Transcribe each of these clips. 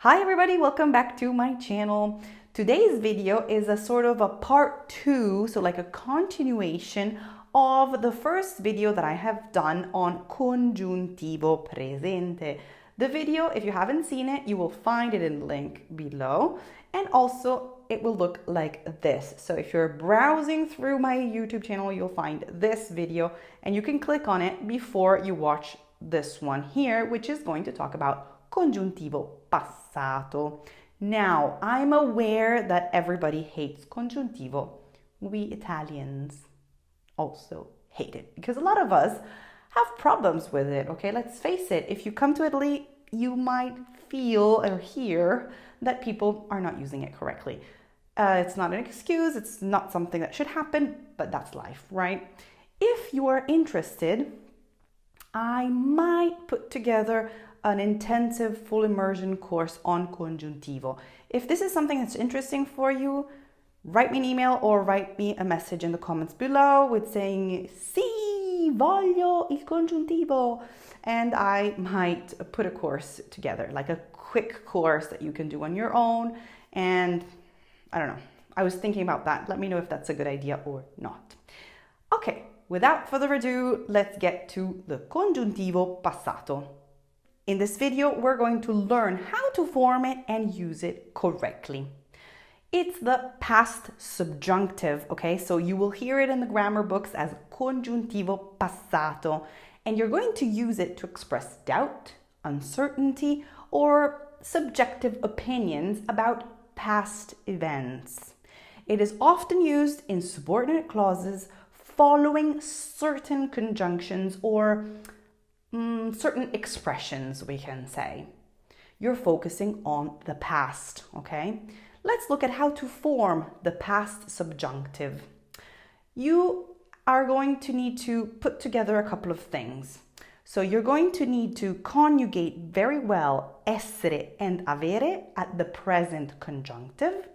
Hi everybody, welcome back to my channel. Today's video is a sort of a part 2, so like a continuation of the first video that I have done on congiuntivo presente. The video, if you haven't seen it, you will find it in the link below, and also it will look like this. So if you're browsing through my YouTube channel, you'll find this video and you can click on it before you watch this one here, which is going to talk about congiuntivo passato. Now, I'm aware that everybody hates congiuntivo. We Italians also hate it because a lot of us have problems with it, okay? Let's face it, if you come to Italy, you might feel or hear that people are not using it correctly. It's not an excuse, it's not something that should happen, but that's life, right? If you are interested, I might put together an intensive full immersion course on congiuntivo. If this is something that's interesting for you, write me an email or write me a message in the comments below with saying, sì, voglio il congiuntivo. And I might put a course together, like a quick course that you can do on your own. And I don't know, I was thinking about that. Let me know if that's a good idea or not. Okay, without further ado, let's get to the congiuntivo passato. In this video, we're going to learn how to form it and use it correctly. It's the past subjunctive, okay? So you will hear it in the grammar books as congiuntivo passato, and you're going to use it to express doubt, uncertainty, or subjective opinions about past events. It is often used in subordinate clauses following certain conjunctions or certain expressions, we can say. You're focusing on the past, okay? Let's look at how to form the past subjunctive. You are going to need to put together a couple of things. So you're going to need to conjugate very well essere and avere at the present conjunctive,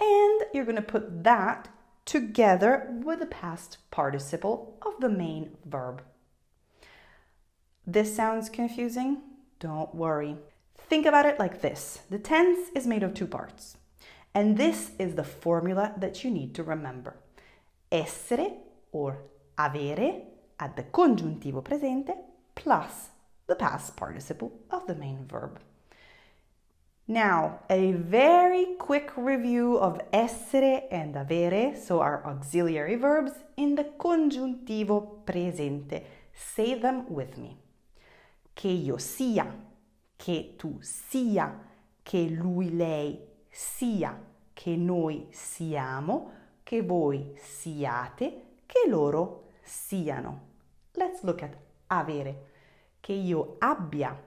and you're going to put that together with the past participle of the main verb. This sounds confusing? Don't worry. Think about it like this. The tense is made of two parts. And this is the formula that you need to remember. Essere or avere at the congiuntivo presente plus the past participle of the main verb. Now, a very quick review of essere and avere, so our auxiliary verbs, in the congiuntivo presente. Say them with me. Che io sia, che tu sia, che lui, lei sia, che noi siamo, che voi siate, che loro siano. Let's look at avere. Che io abbia,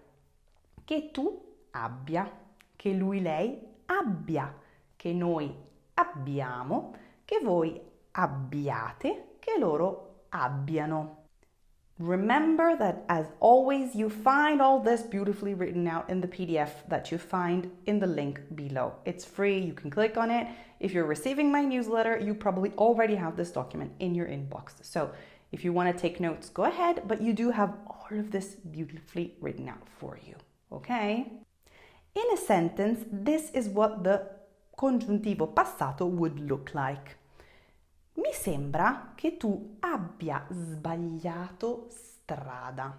che tu abbia, che lui, lei abbia, che noi abbiamo, che voi abbiate, che loro abbiano. Remember that, as always, you find all this beautifully written out in the PDF that you find in the link below. It's free, you can click on it. If you're receiving my newsletter, you probably already have this document in your inbox. So if you want to take notes, go ahead, but you do have all of this beautifully written out for you, okay? In a sentence, this is what the congiuntivo passato would look like. Mi sembra che tu abbia sbagliato strada.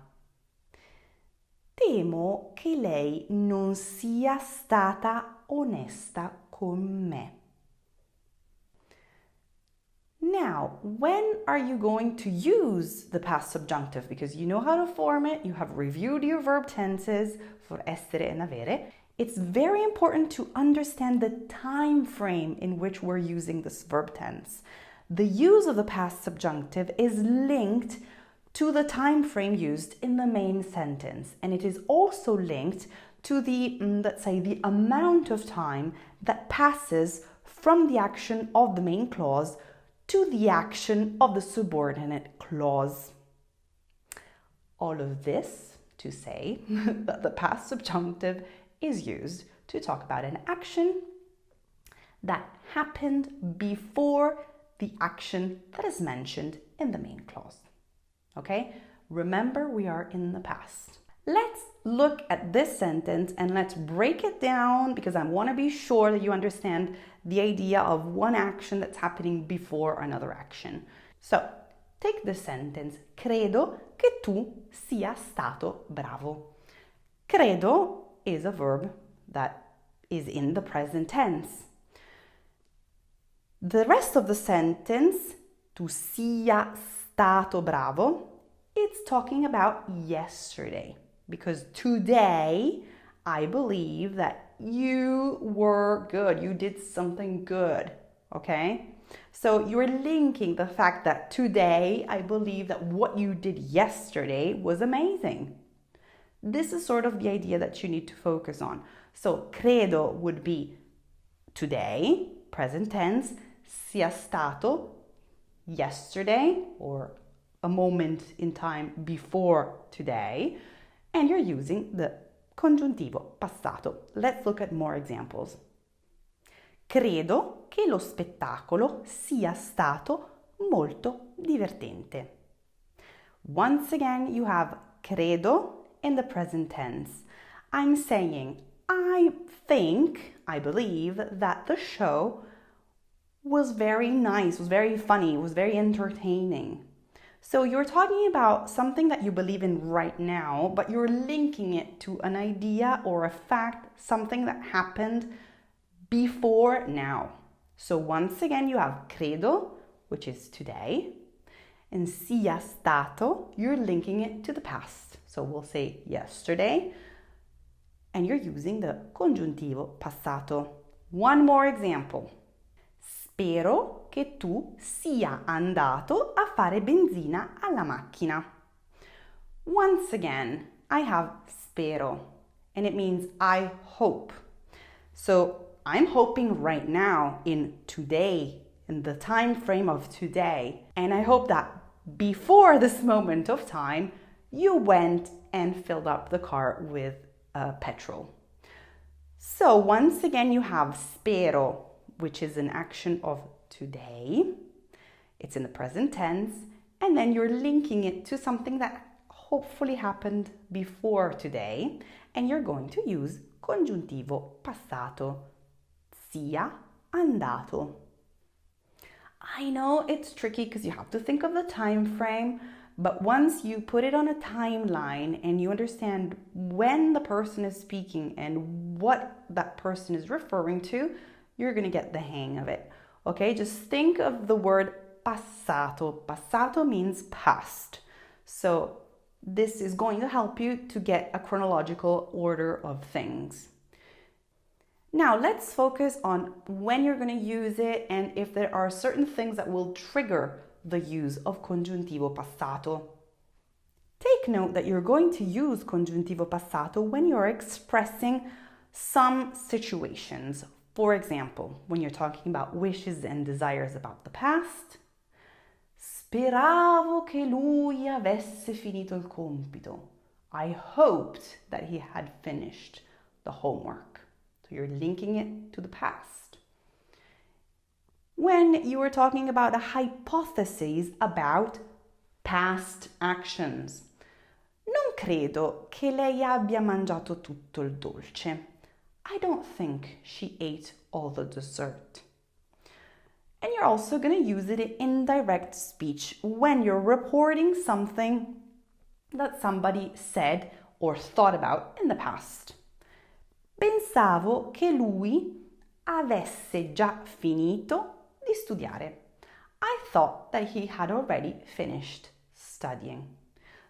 Temo che lei non sia stata onesta con me. Now, when are you going to use the past subjunctive? Because you know how to form it, you have reviewed your verb tenses for essere and avere. It's very important to understand the time frame in which we're using this verb tense. The use of the past subjunctive is linked to the time frame used in the main sentence, and it is also linked to the, let's say, the amount of time that passes from the action of the main clause to the action of the subordinate clause. All of this to say that the past subjunctive is used to talk about an action that happened before the action that is mentioned in the main clause. Okay? Remember, we are in the past. Let's look at this sentence and let's break it down because I want to be sure that you understand the idea of one action that's happening before another action. So, take this sentence. Credo che tu sia stato bravo. Credo is a verb that is in the present tense. The rest of the sentence, tu sia stato bravo, it's talking about yesterday. Because today, I believe that you were good. You did something good, okay? So you're linking the fact that today, I believe that what you did yesterday was amazing. This is sort of the idea that you need to focus on. So credo would be today, present tense, sia stato, yesterday, or a moment in time before today, and you're using the congiuntivo passato. Let's look at more examples. Credo che lo spettacolo sia stato molto divertente. Once again, you have credo in the present tense. I'm saying, I think, I believe that the show was very nice, was very funny, was very entertaining. So you're talking about something that you believe in right now, but you're linking it to an idea or a fact, something that happened before now. So once again, you have credo, which is today, and sia stato, you're linking it to the past. So we'll say yesterday, and you're using the congiuntivo passato. One more example. Spero che tu sia andato a fare benzina alla macchina. Once again, I have spero, and it means I hope. So I'm hoping right now in today, in the time frame of today, and I hope that before this moment of time, you went and filled up the car with petrol. So once again, you have spero, which is an action of today. It's in the present tense, and then you're linking it to something that hopefully happened before today, and you're going to use congiuntivo passato, sia andato. I know it's tricky because you have to think of the time frame, but once you put it on a timeline and you understand when the person is speaking and what that person is referring to, you're going to get the hang of it. Okay, just think of the word passato. Passato means past. So this is going to help you to get a chronological order of things. Now let's focus on when you're going to use it and if there are certain things that will trigger the use of congiuntivo passato. Take note that you're going to use congiuntivo passato when you're expressing some situations. For example, when you're talking about wishes and desires about the past, speravo che lui avesse finito il compito. I hoped that he had finished the homework. So you're linking it to the past. When you are talking about a hypothesis about past actions, non credo che lei abbia mangiato tutto il dolce. I don't think she ate all the dessert. And you're also going to use it in indirect speech when you're reporting something that somebody said or thought about in the past. Pensavo che lui avesse già finito di studiare. I thought that he had already finished studying.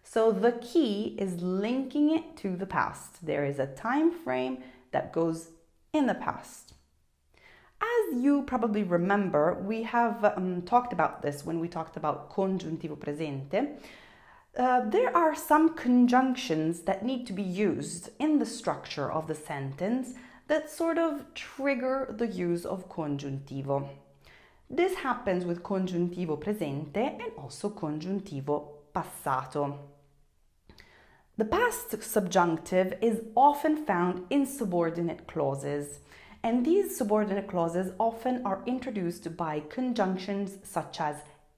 So the key is linking it to the past. There is a time frame that goes in the past. As you probably remember, we have talked about this when we talked about congiuntivo presente. There are some conjunctions that need to be used in the structure of the sentence that sort of trigger the use of congiuntivo. This happens with congiuntivo presente and also congiuntivo passato. The past subjunctive is often found in subordinate clauses, and these subordinate clauses often are introduced by conjunctions such as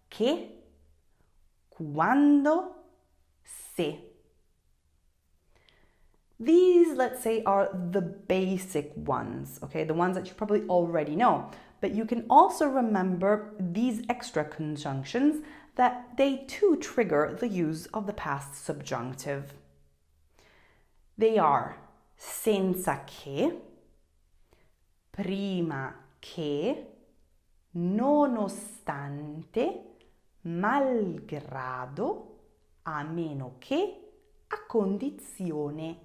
che, quando, se. These, let's say, are the basic ones, okay? The ones that you probably already know. But you can also remember these extra conjunctions that they too trigger the use of the past subjunctive. They are senza che, prima che, nonostante, malgrado, a meno che, a condizione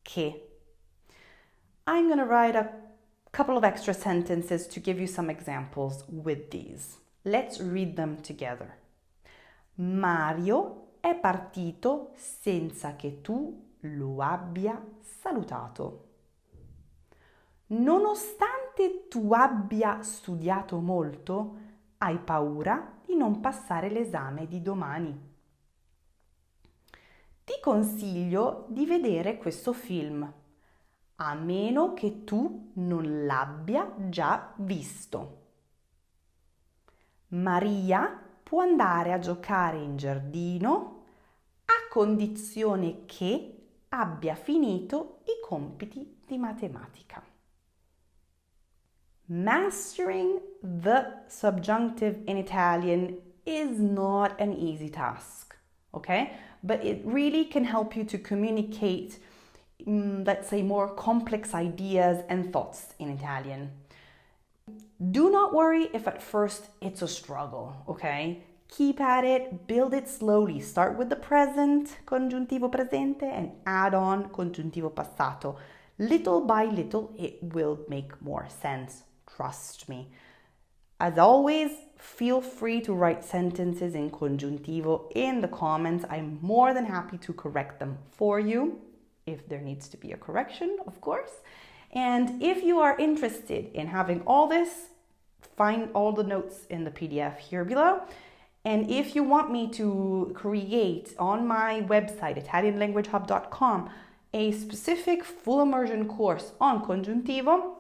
che. I'm going to write a couple of extra sentences to give you some examples with these. Let's read them together. Mario è partito senza che tu lo abbia salutato. Nonostante tu abbia studiato molto, hai paura di non passare l'esame di domani. Ti consiglio di vedere questo film, a meno che tu non l'abbia già visto. Maria può andare a giocare in giardino a condizione che abbia finito i compiti di matematica. Mastering the subjunctive in Italian is not an easy task, okay? But it really can help you to communicate, let's say, more complex ideas and thoughts in Italian. Do not worry if at first it's a struggle, okay? Keep at it, build it slowly. Start with the present, congiuntivo presente, and add on congiuntivo passato. Little by little, it will make more sense. Trust me. As always, feel free to write sentences in congiuntivo in the comments. I'm more than happy to correct them for you, if there needs to be a correction, of course. And if you are interested in having all this, find all the notes in the PDF here below. And if you want me to create on my website, italianlanguagehub.com, a specific full immersion course on congiuntivo,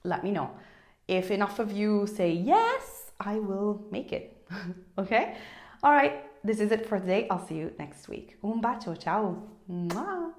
let me know. If enough of you say yes, I will make it. Okay? All right, this is it for today. I'll see you next week. Un bacio, ciao. Mwah.